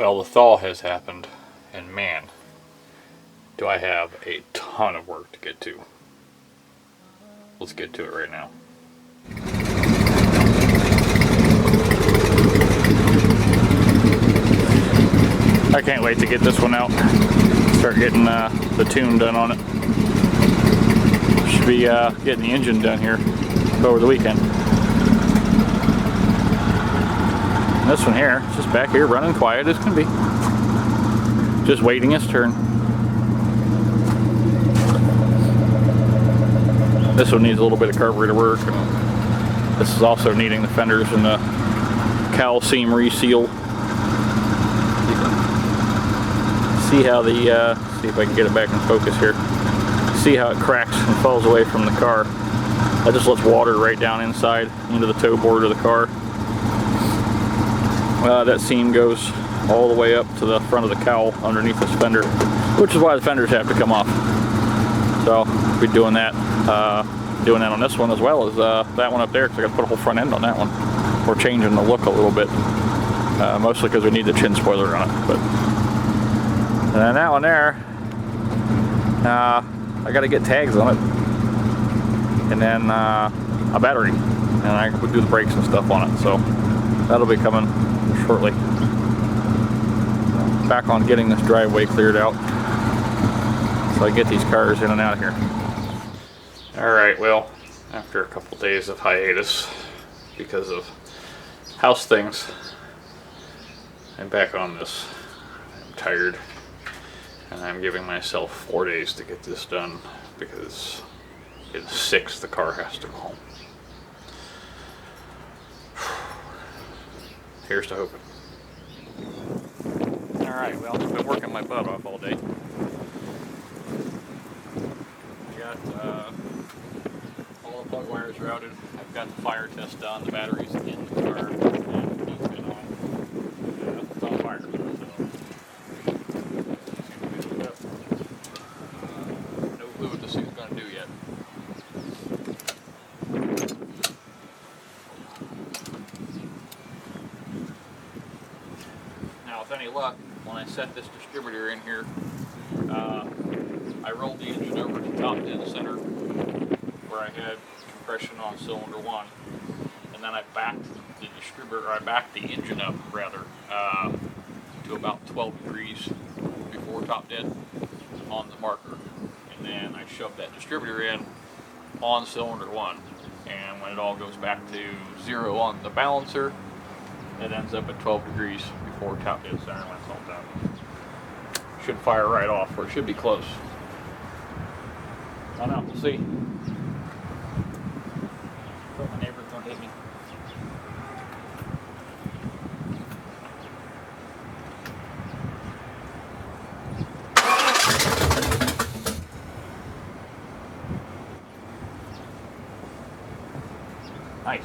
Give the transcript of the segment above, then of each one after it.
Well, the thaw has happened, and man, do I have a ton of work to get to. Let's get to it right now. I can't wait to get this one out. Start getting the tune done on it. Should be getting the engine done here over the weekend. And this one here, it's just back here running quiet as can be. Just waiting its turn. This one needs a little bit of carburetor work. This is also needing the fenders and the cowl seam reseal. See how the, see if I can get it back in focus here. See how it cracks and falls away from the car. That just lets water right down inside into the toe board of the car. That seam goes all the way up to the front of the cowl underneath this fender, which is why the fenders have to come off. So we'll be doing that on this one as well as that one up there, because I got to put a whole front end on that one. We're changing the look a little bit, mostly because we need the chin spoiler on it. But and then that one there, I got to get tags on it, and then a battery, and I can do the brakes and stuff on it. So that'll be coming shortly. Back on getting this driveway cleared out so I get these cars in and out of here. Alright, well, after a couple days of hiatus because of house things, I'm back on this. I'm tired, and I'm giving myself 4 days to get this done because at 6 the car has to go home. Here's to hoping. Alright, well, I've been working my butt off all day. I got all the plug wires routed. I've got the fire test done. The battery's in the car. And it's been on. It's on fire. So, no clue what this thing's going to do yet. Now, with any luck, when I set this distributor in here, I rolled the engine over to top dead center where I had compression on cylinder 1, and then I backed the distributor, or I backed the engine up rather, to about 12 degrees before top dead on the marker, and then I shoved that distributor in on cylinder 1, and when it all goes back to 0 on the balancer, it ends up at 12 degrees before top dead center when it's all done. Should fire right off, or it should be close. I don't know, we'll see. Hope my neighbors don't hit me. Nice.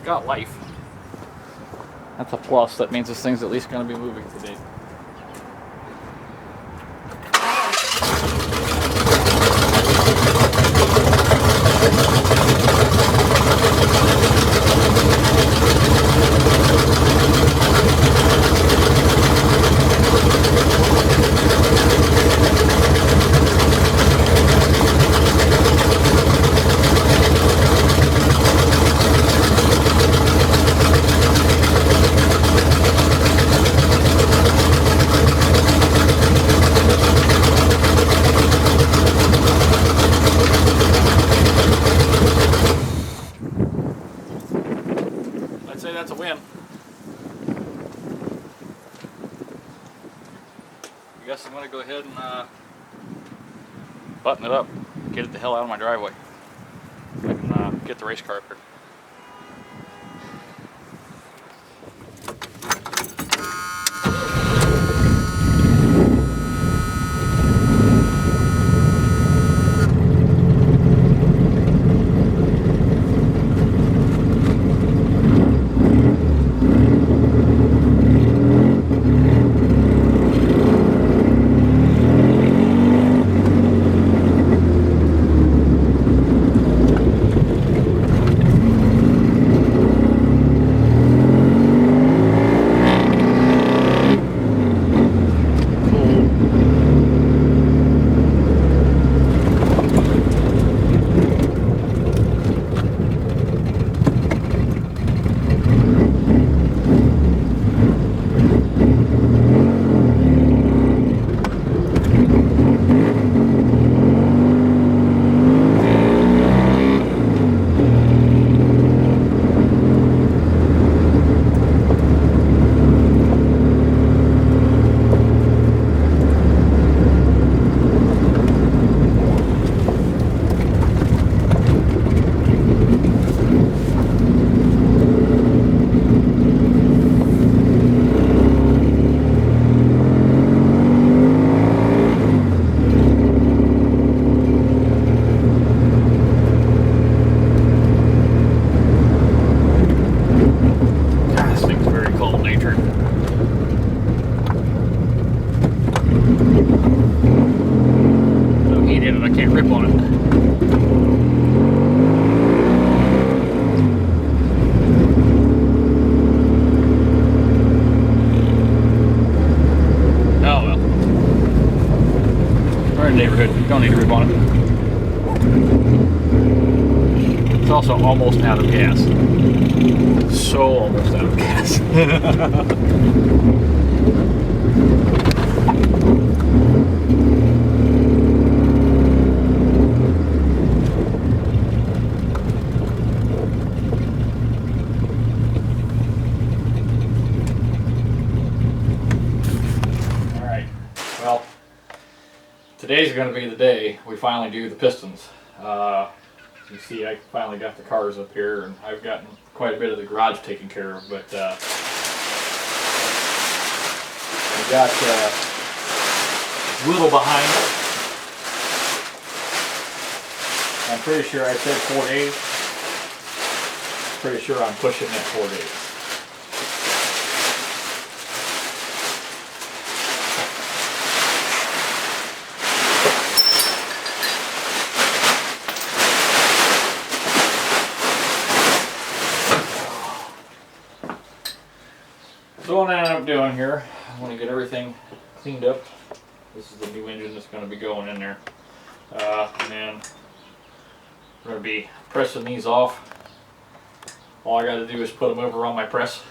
Got life. That's a plus. That means this thing's at least going to be moving today. in. I guess I'm gonna go ahead and button it up, get it the hell out of my driveway. I can get the race car up here. Neighborhood, don't need to rip on it. It's also almost out of gas. So almost out of gas. Alright, well, today's going to be the day we finally do the pistons. You see, I finally got the cars up here, and I've gotten quite a bit of the garage taken care of, but I got a little behind. I'm pretty sure I said 4 days. Pretty sure I'm pushing it 4 days. So what I ended up doing here, I want to get everything cleaned up. This is the new engine that's going to be going in there. And then we're going to be pressing these off. All I got to do is put them over on my press.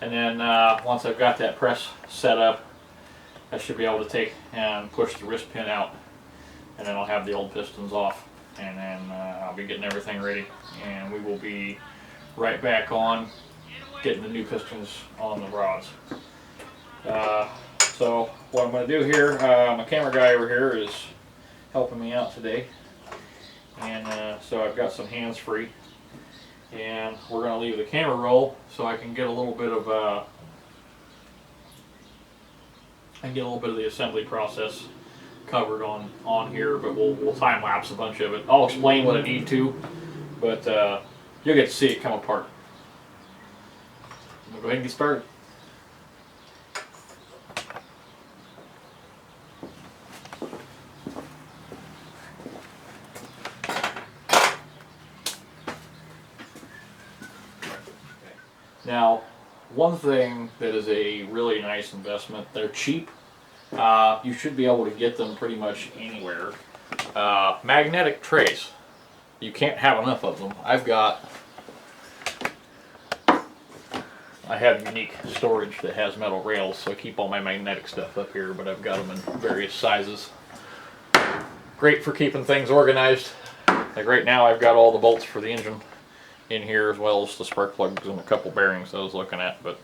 And then once I've got that press set up, I should be able to take and push the wrist pin out. And then I'll have the old pistons off. And then I'll be getting everything ready. And we will be right back on getting the new pistons on the rods. So what I'm going to do here, my camera guy over here is helping me out today. And so I've got some hands free. And we're going to leave the camera roll so I can get a little bit of the assembly process covered on here, but we'll time lapse a bunch of it. I'll explain what I need to, but you'll get to see it come apart. We'll go ahead and get started. Now, one thing that is a really nice investment, they're cheap. You should be able to get them pretty much anywhere. Magnetic trays. You can't have enough of them. I have unique storage that has metal rails, so I keep all my magnetic stuff up here, but I've got them in various sizes. Great for keeping things organized. Like right now I've got all the bolts for the engine in here, as well as the spark plugs and a couple bearings I was looking at, but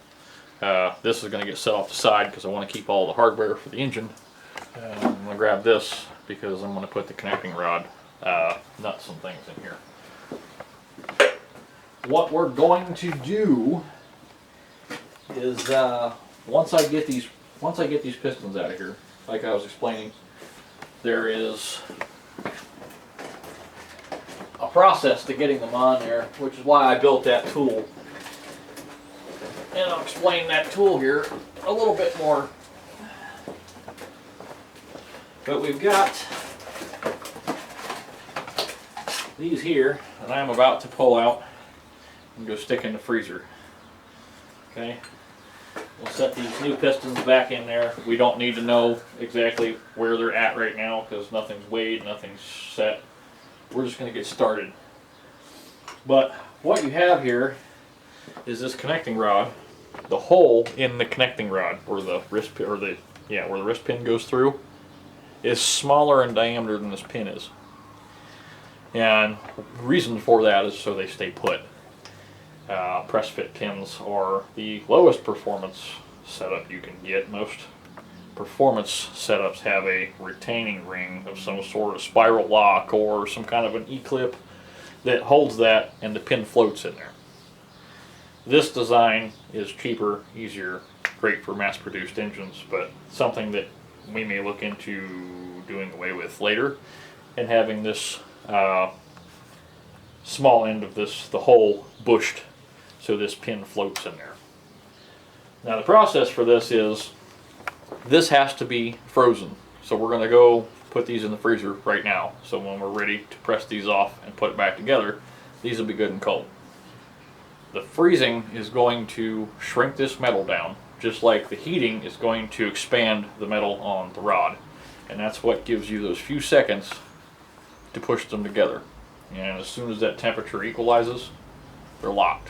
this is going to get set off the side because I want to keep all the hardware for the engine. I'm going to grab this because I'm going to put the connecting rod nuts and things in here. What we're going to do is once I get these pistons out of here, like I was explaining, there is a process to getting them on there, which is why I built that tool. And I'll explain that tool here a little bit more. But we've got these here that I'm about to pull out and go stick in the freezer. Okay, we'll set these new pistons back in there. We don't need to know exactly where they're at right now because nothing's weighed, nothing's set. We're just going to get started. But what you have here is this connecting rod. The hole in the connecting rod, where the wrist pin, where the wrist pin goes through, is smaller in diameter than this pin is. And the reason for that is so they stay put. Press fit pins are the lowest performance setup you can get. Most performance setups have a retaining ring of some sort of spiral lock or some kind of an E-clip that holds that, and the pin floats in there. This design is cheaper, easier, great for mass-produced engines, but something that we may look into doing away with later, and having this small end of the hole bushed so this pin floats in there. Now the process for this is, this has to be frozen. So we're going to go put these in the freezer right now. So when we're ready to press these off and put it back together, these will be good and cold. The freezing is going to shrink this metal down, just like the heating is going to expand the metal on the rod. And that's what gives you those few seconds to push them together. And as soon as that temperature equalizes, they're locked.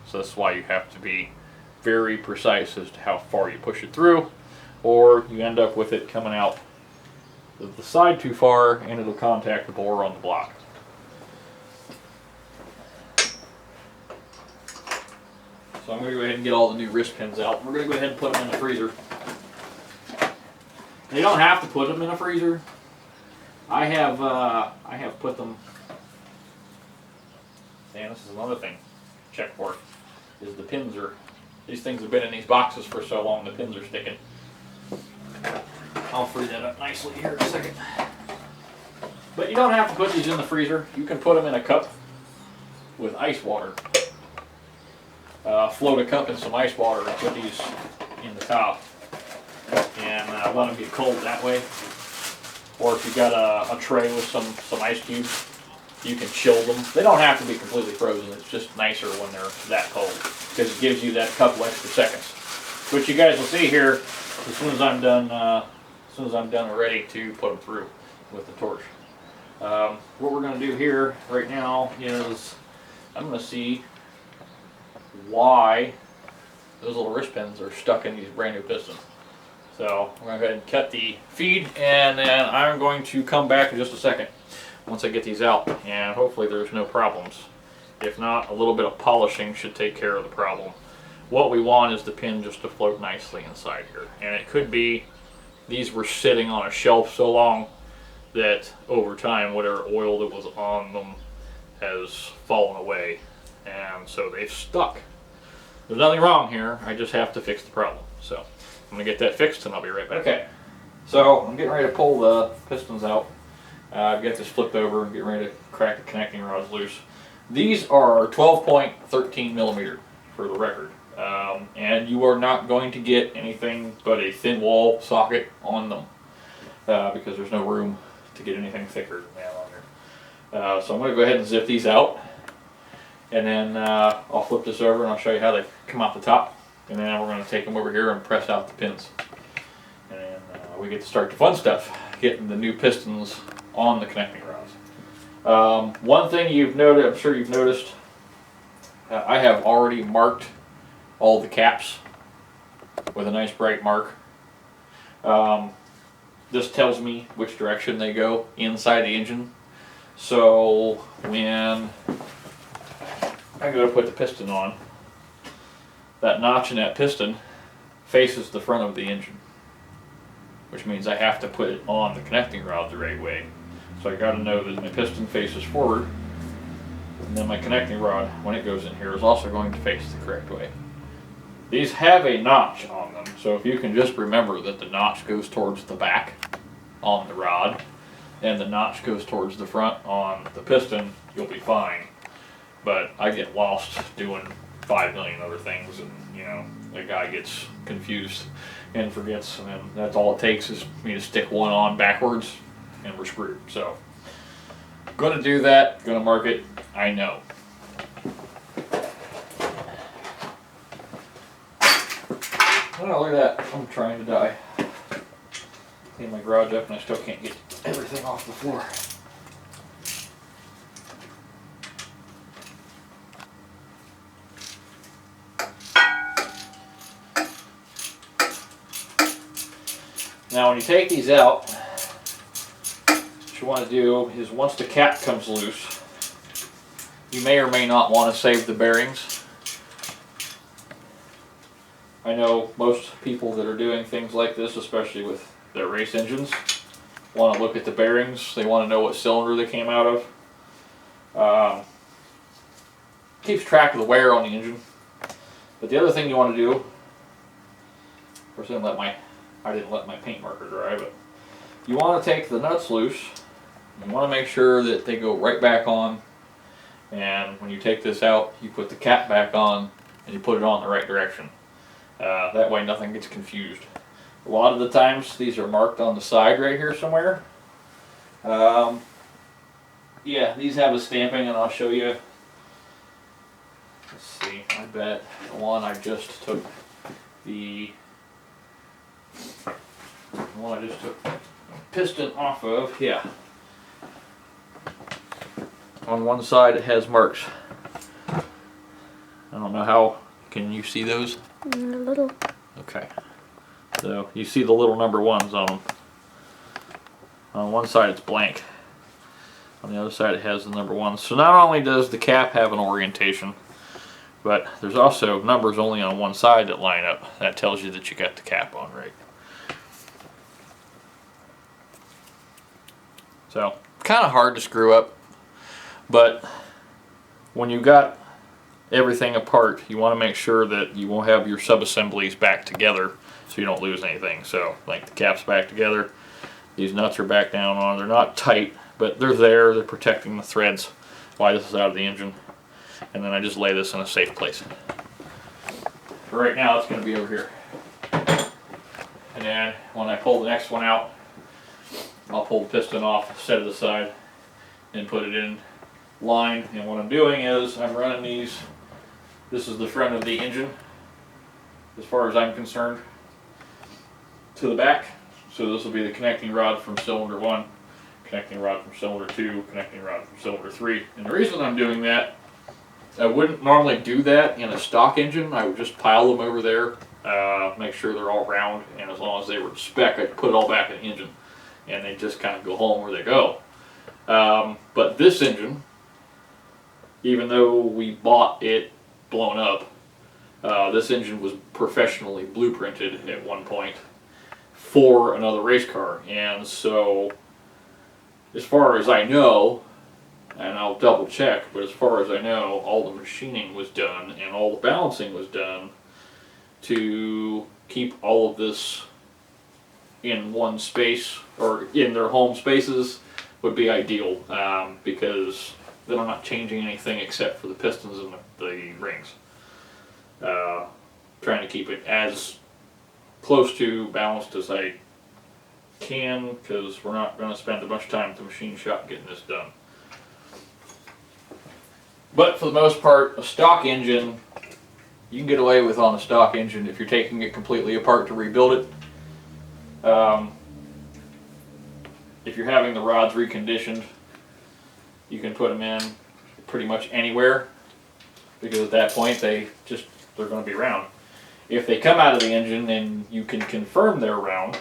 So that's why you have to be very precise as to how far you push it through, or you end up with it coming out the side too far and it'll contact the bore on the block. So I'm going to go ahead and get all the new wrist pins out. We're going to go ahead and put them in the freezer. You don't have to put them in a freezer. I have put them, and this is another thing to check for, is the pins are, these things have been in these boxes for so long, the pins are sticking. I'll free that up nicely here in a second. But you don't have to put these in the freezer. You can put them in a cup with ice water. Float a cup in some ice water and put these in the top. And let them get cold that way. Or if you've got a tray with some ice cubes, you can chill them. They don't have to be completely frozen. It's just nicer when they're that cold, because it gives you that couple extra seconds. Which you guys will see here as soon as I'm done. And ready to put them through with the torch. What we're going to do here right now is I'm going to see why those little wrist pins are stuck in these brand new pistons. So I'm going to go ahead and cut the feed, and then I'm going to come back in just a second once I get these out, and hopefully there's no problems. If not, a little bit of polishing should take care of the problem. What we want is the pin just to float nicely inside here, and it could be these were sitting on a shelf so long that over time whatever oil that was on them has fallen away, and so they've stuck. There's nothing wrong here, I just have to fix the problem. So I'm going to get that fixed and I'll be right back. Okay, so I'm getting ready to pull the pistons out. I've got this flipped over and getting ready to crack the connecting rods loose. These are 12.13 millimeter for the record. And you are not going to get anything but a thin wall socket on them because there's no room to get anything thicker than that on there. So I'm going to go ahead and zip these out, and then I'll flip this over and I'll show you how they come out the top, and then we're going to take them over here and press out the pins, and then we get to start the fun stuff, getting the new pistons on the connecting rods. One thing you've noted, I'm sure you've noticed, I have already marked all the caps with a nice bright mark. This tells me which direction they go inside the engine. So when I go to put the piston on, that notch in that piston faces the front of the engine, which means I have to put it on the connecting rod the right way. So I got to know that my piston faces forward, and then my connecting rod, when it goes in here, is also going to face the correct way. These have a notch on them, so if you can just remember that the notch goes towards the back on the rod, and the notch goes towards the front on the piston, you'll be fine. But I get lost doing 5 million other things, and you know, the guy gets confused and forgets, and then that's all it takes is me to stick one on backwards and we're screwed. So gonna do that, gonna mark it, I know. Oh, look at that, I'm trying to die. Clean my garage up and I still can't get everything off the floor. Now when you take these out, what you want to do is once the cap comes loose, you may or may not want to save the bearings. I know most people that are doing things like this, especially with their race engines, want to look at the bearings. They want to know what cylinder they came out of. Keeps track of the wear on the engine. But the other thing you want to do, of course I didn't let my paint marker dry, but you want to take the nuts loose. You want to make sure that they go right back on, and when you take this out, you put the cap back on and you put it on the right direction. That way nothing gets confused. A lot of the times these are marked on the side right here somewhere. Yeah, these have a stamping, and I'll show you. Let's see, I bet the one I just took the piston off of, yeah. On one side it has marks. I don't know how, can you see those? A little. Okay. So you see the little number ones on them. On one side it's blank. On the other side it has the number ones. So not only does the cap have an orientation, but there's also numbers only on one side that line up. That tells you that you got the cap on right. So, kind of hard to screw up, but when you got everything apart, you want to make sure that you won't have your sub-assemblies back together so you don't lose anything. So, like the cap's back together, these nuts are back down on. They're not tight, but they're there. They're protecting the threads while this is out of the engine. And then I just lay this in a safe place. For right now, it's going to be over here. And then when I pull the next one out, I'll pull the piston off, set it aside, and put it in line. And what I'm doing is I'm running these. This is the front of the engine, as far as I'm concerned, to the back. So this will be the connecting rod from cylinder 1, connecting rod from cylinder 2, connecting rod from cylinder 3. And the reason I'm doing that, I wouldn't normally do that in a stock engine. I would just pile them over there, make sure they're all round, and as long as they were to spec, I'd put it all back in the engine, and they just kind of go home where they go. But this engine, even though we bought it blown up, this engine was professionally blueprinted at one point for another race car. And so, as far as I know, and I'll double check, but as far as I know, all the machining was done and all the balancing was done to keep all of this in one space, or in their home spaces would be ideal, because then I'm not changing anything except for the pistons and the rings. Trying to keep it as close to balanced as I can, because we're not going to spend a bunch of time at the machine shop getting this done. But for the most part, a stock engine, you can get away with on a stock engine if you're taking it completely apart to rebuild it. If you're having the rods reconditioned, you can put them in pretty much anywhere, because at that point they're going to be round. If they come out of the engine and you can confirm they're round,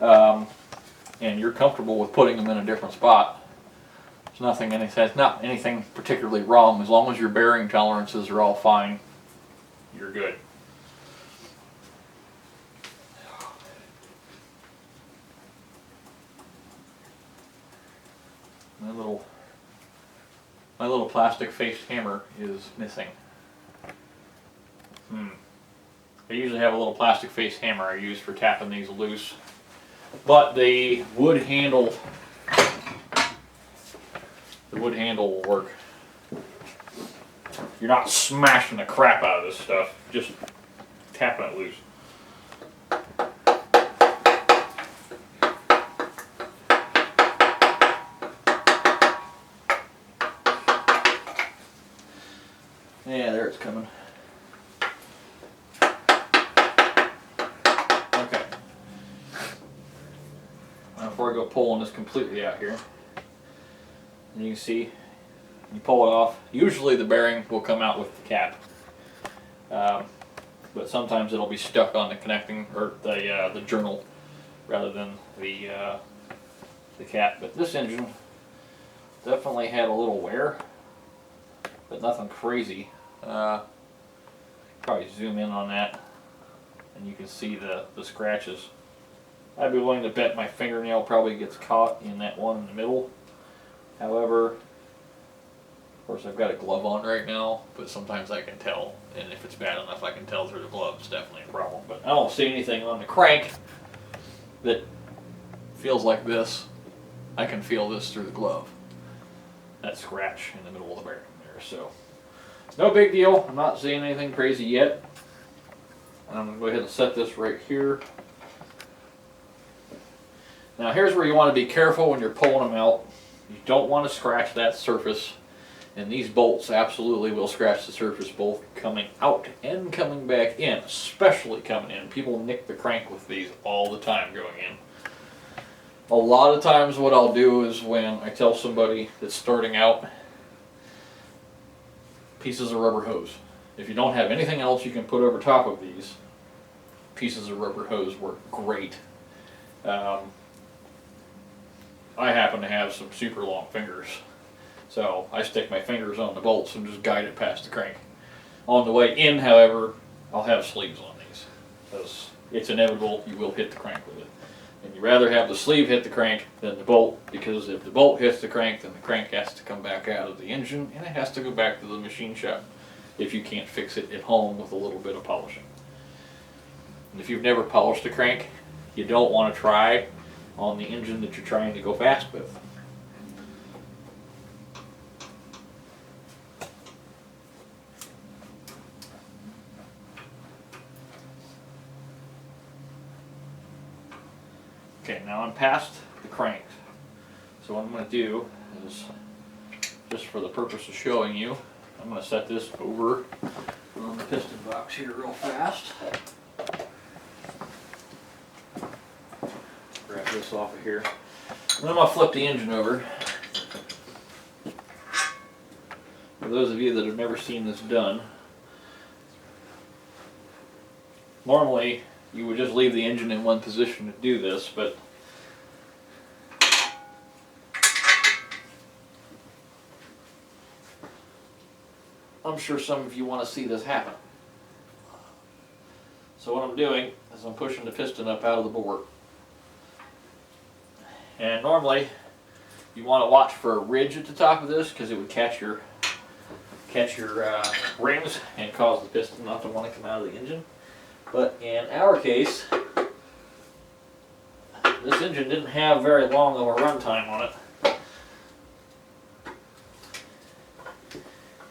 and you're comfortable with putting them in a different spot, There's not anything particularly wrong. As long as your bearing tolerances are all fine, you're good. My little plastic faced hammer is missing. I usually have a little plastic faced hammer I use for tapping these loose, but the wood handle will work. You're not smashing the crap out of this stuff, just tapping it loose. Yeah, there it's coming. Okay. Now before I go pulling this completely out here, and you can see, you pull it off. Usually the bearing will come out with the cap, but sometimes it'll be stuck on the connecting or the journal rather than the cap. But this engine definitely had a little wear, but nothing crazy. Probably zoom in on that, and you can see the scratches. I'd be willing to bet my fingernail probably gets caught in that one in the middle. However, of course I've got a glove on right now, but sometimes I can tell, and if it's bad enough I can tell through the glove. It's definitely a problem. But I don't see anything on the crank that feels like this. I can feel this through the glove. That scratch in the middle of the bearing there. So no big deal. I'm not seeing anything crazy yet. I'm going to go ahead and set this right here. Now here's where you want to be careful when you're pulling them out. You don't want to scratch that surface, and these bolts absolutely will scratch the surface both coming out and coming back in, especially coming in. People nick the crank with these all the time going in. A lot of times what I'll do is when I tell somebody that's starting out, pieces of rubber hose. If you don't have anything else you can put over top of these, pieces of rubber hose work great. I happen to have some super long fingers, so I stick my fingers on the bolts and just guide it past the crank. On the way in, however, I'll have sleeves on these, because it's inevitable you will hit the crank with it. And you'd rather have the sleeve hit the crank than the bolt, because if the bolt hits the crank, then the crank has to come back out of the engine and it has to go back to the machine shop if you can't fix it at home with a little bit of polishing. And if you've never polished a crank, you don't want to try on the engine that you're trying to go fast with. Okay, now I'm past the crank. So what I'm going to do is, just for the purpose of showing you, I'm going to set this over on the piston box here real fast. Grab this off of here. And then I'm going to flip the engine over. For those of you that have never seen this done, normally you would just leave the engine in one position to do this, but I'm sure some of you want to see this happen. So what I'm doing is I'm pushing the piston up out of the bore. And normally you want to watch for a ridge at the top of this, because it would catch your rings and cause the piston not to want to come out of the engine. But in our case, this engine didn't have very long of a run time on it.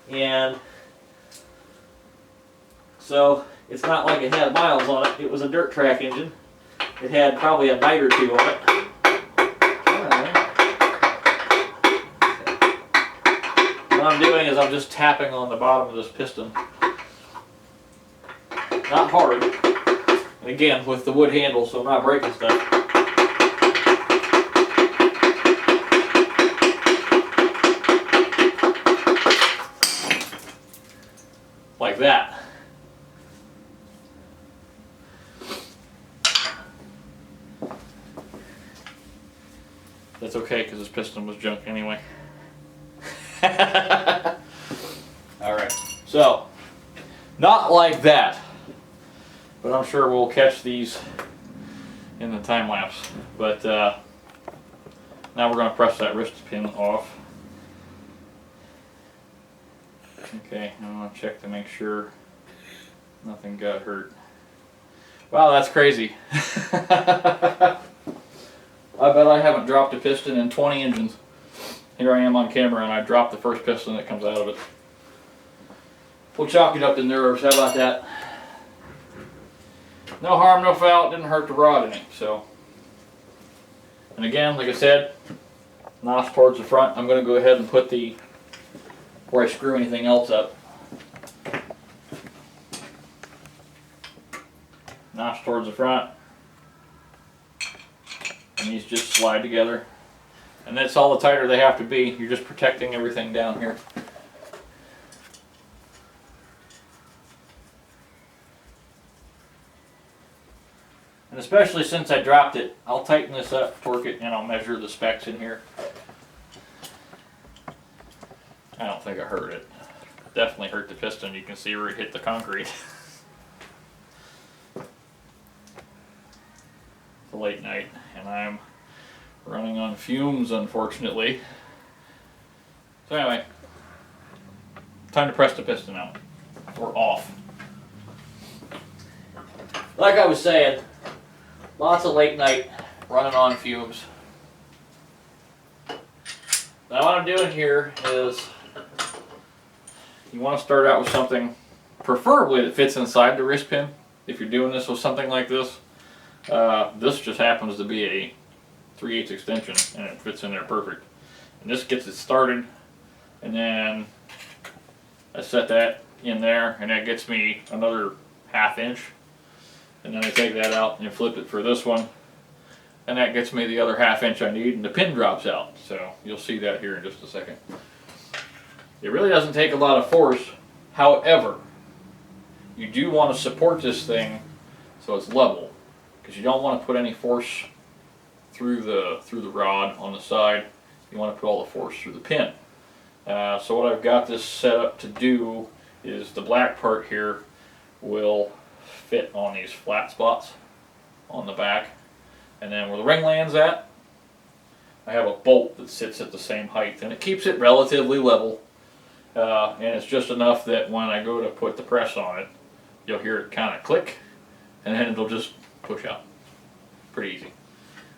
And so it's not like it had miles on it. It was a dirt track engine. It had probably a night or two on it. What I'm doing is I'm just tapping on the bottom of this piston. Not hard. And again, with the wood handle, so I'm not breaking stuff. Like that. That's okay, because this piston was junk anyway. Alright, so, not like that, but I'm sure we'll catch these in the time lapse. But now we're going to press that wrist pin off. Okay, I'm going to check to make sure nothing got hurt. Wow, that's crazy. I bet I haven't dropped a piston in 20 engines. Here I am on camera and I dropped the first piston that comes out of it. We'll chalk it up to nerves, how about that? No harm, no foul, it didn't hurt the rod any, so. And again, like I said, nos towards the front. I'm going to go ahead and put the, before I screw anything else up, nos towards the front. And these just slide together. And that's all the tighter they have to be. You're just protecting everything down here. And especially since I dropped it, I'll tighten this up, torque it, and I'll measure the specs in here. I don't think I hurt it. Definitely hurt the piston. You can see where it hit the concrete. It's a late night, and I'm running on fumes, unfortunately. So anyway, time to press the piston out. We're off. Like I was saying, lots of late night, running on fumes. Now what I'm doing here is, you want to start out with something, preferably that fits inside the wrist pin. If you're doing this with something like this, this just happens to be a 3/8 extension and it fits in there perfect. And this gets it started, and then I set that in there, and that gets me another 1/2 inch. And then I take that out and flip it for this one, and that gets me the other 1/2 inch I need, and the pin drops out. So you'll see that here in just a second. It really doesn't take a lot of force. However, you do want to support this thing so it's level, because you don't want to put any force through the rod on the side. You want to put all the force through the pin. So what I've got this set up to do is the black part here will fit on these flat spots on the back, and then where the ring lands at, I have a bolt that sits at the same height, and it keeps it relatively level, and it's just enough that when I go to put the press on it, you'll hear it kind of click, and then it'll just push out. Pretty easy.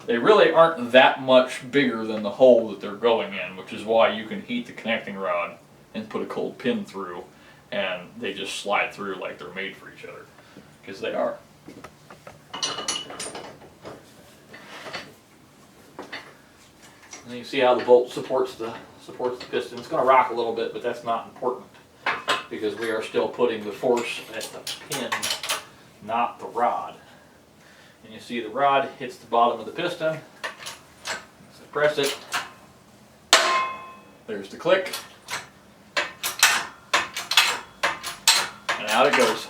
They really aren't that much bigger than the hole that they're going in, which is why you can heat the connecting rod and put a cold pin through, and they just slide through like they're made for each other. Because they are. And you see how the bolt supports the piston. It's going to rock a little bit, but that's not important, because we are still putting the force at the pin, not the rod. And you see the rod hits the bottom of the piston. So press it. There's the click. And out it goes.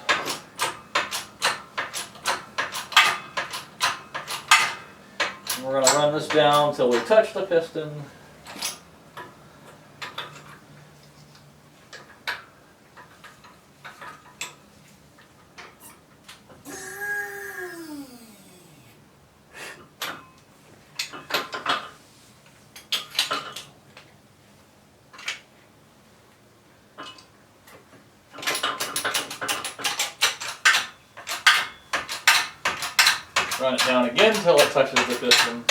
We're going to run this down until we touch the piston. Run it down again until it touches the piston.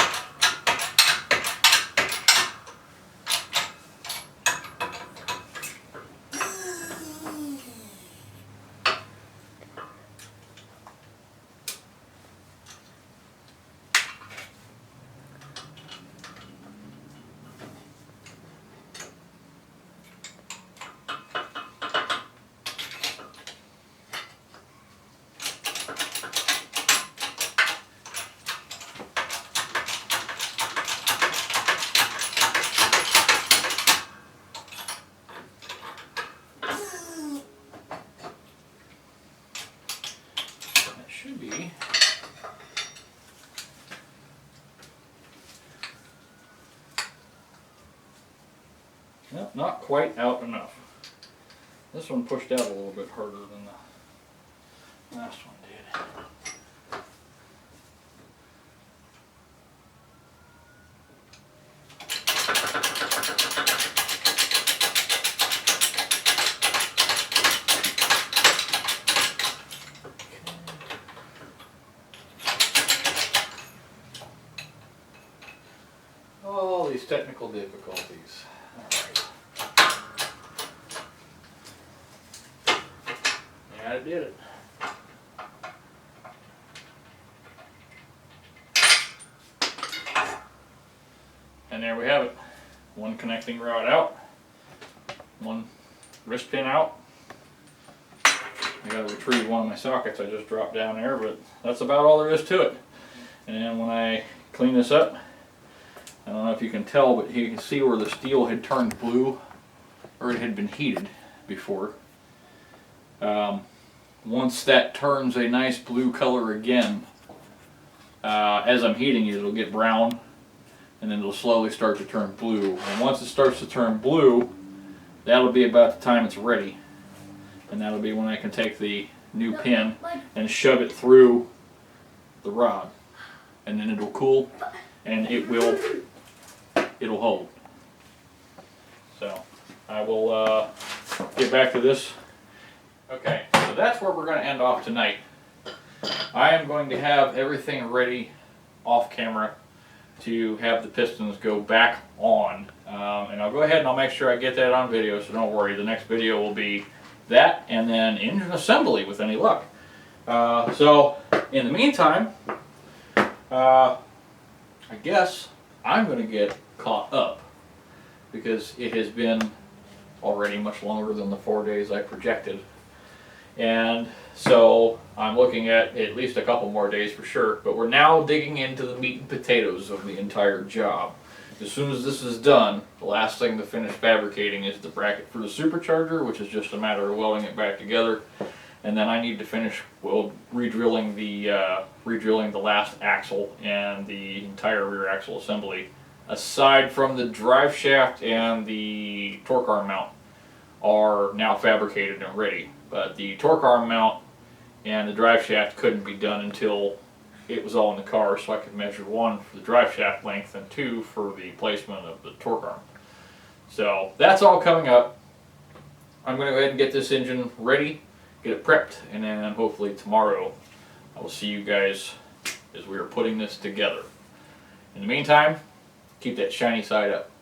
Well, not quite out enough. This one pushed out a little bit harder than the last one did. All these technical difficulties. All right. Yeah, I did it. And there we have it. One connecting rod out, one wrist pin out. I gotta retrieve one of my sockets I just dropped down there, but that's about all there is to it. And when I clean this up, I don't know if you can tell, but you can see where the steel had turned blue, or it had been heated before. Once that turns a nice blue color again, as I'm heating it, it'll get brown, and then it'll slowly start to turn blue. And once it starts to turn blue, that'll be about the time it's ready. And that'll be when I can take the new pin and shove it through the rod. And then it'll cool, and it'll hold. So I will get back to this. Okay, so that's where we're going to end off tonight. I am going to have everything ready off camera to have the pistons go back on. And I'll go ahead and I'll make sure I get that on video, so don't worry. The next video will be that and then engine assembly with any luck. So in the meantime, I guess I'm going to get caught up because it has been already much longer than the 4 days I projected. And so I'm looking at least a couple more days for sure, but we're now digging into the meat and potatoes of the entire job. As soon as this is done, the last thing to finish fabricating is the bracket for the supercharger, which is just a matter of welding it back together. And then I need to finish re-drilling the last axle and the entire rear axle assembly. Aside from the drive shaft and the torque arm mount are now fabricated and ready. But the torque arm mount and the drive shaft couldn't be done until it was all in the car, so I could measure 1 for the drive shaft length and 2 for the placement of the torque arm. So that's all coming up. I'm going to go ahead and get this engine ready, get it prepped, and then hopefully tomorrow I will see you guys as we are putting this together. In the meantime, keep that shiny side up.